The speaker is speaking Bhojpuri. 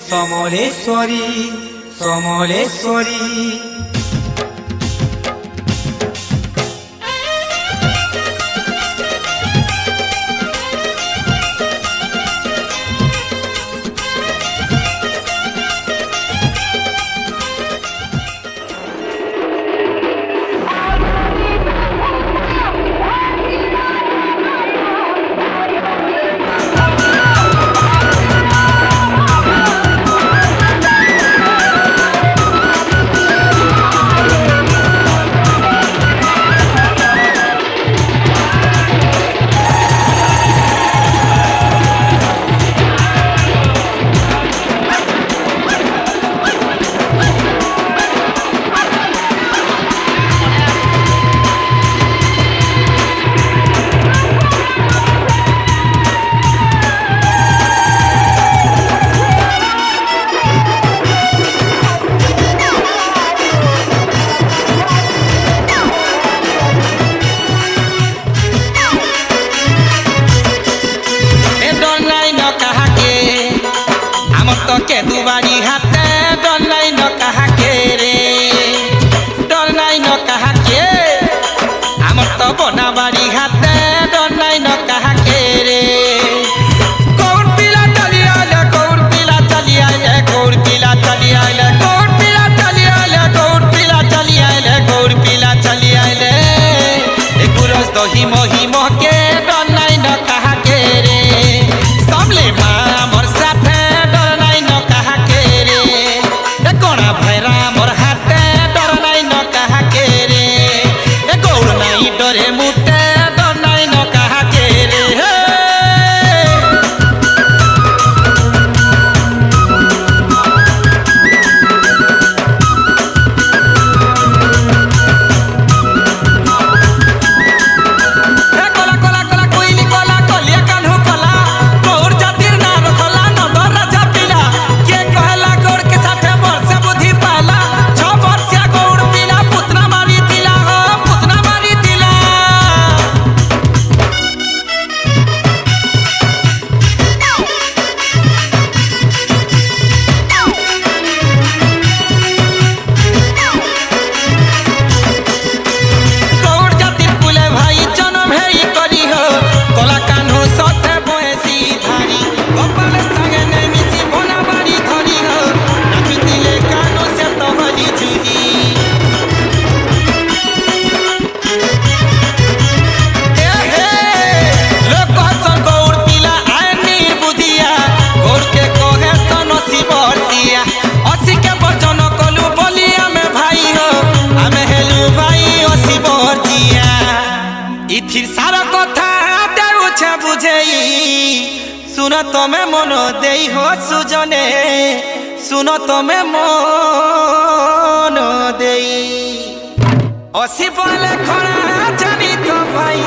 समलेश्वरी समलेश्वरी। के दुबारी हाथे डर नहीं न कहा के रे डर नहीं न कहा के आम तो बना बाड़ी हाथे डर नहीं न कहा के रे कौन पीला चली आले कौन पीला चली आले कौन पीला चली आले कौन पीला चली आले कौन पीला चली आले कौन पीला चली आले एक गुरस दही मही मह के डर नहीं न कहा के रे सामले मां मोर साथे भैरा मोर हाथे डर नहीं न कहा के रे गौर नहीं डरे मुटे डर नहीं न कहा के रे कोला कोला कोला कोइली कोला कोलिया कान्हू कोला गौर जातिर ना रखला नंदर राजा पीला के कहला गौर के साथे वर्ष बुद्धि पाला 6 वर्षिया गौर पीला पुतना मारी दिला हो पुतना मारी दिला गौर जातिर कुले भाई जन्म हेई करी हो कोला कान्हू सथे बयसी धारी गोपाल संगे ने मिसी भोना बाड़ी धरी हो नापी दिले कान्हू से तो हरी झुरी लोक हसन गौर पीला आए निर्बुधिया गौर के कहे सन 80 वर्षिया 80 के वचन कलु बोलिया में भाई हो हमें हेलु भाई 80 वर्षिया इथिर सारा कथा देउछे बुझेई सुन तमे मन देई हो सुजने सुन तमे मन देई 80 बोले खड़ा जानी तो भाई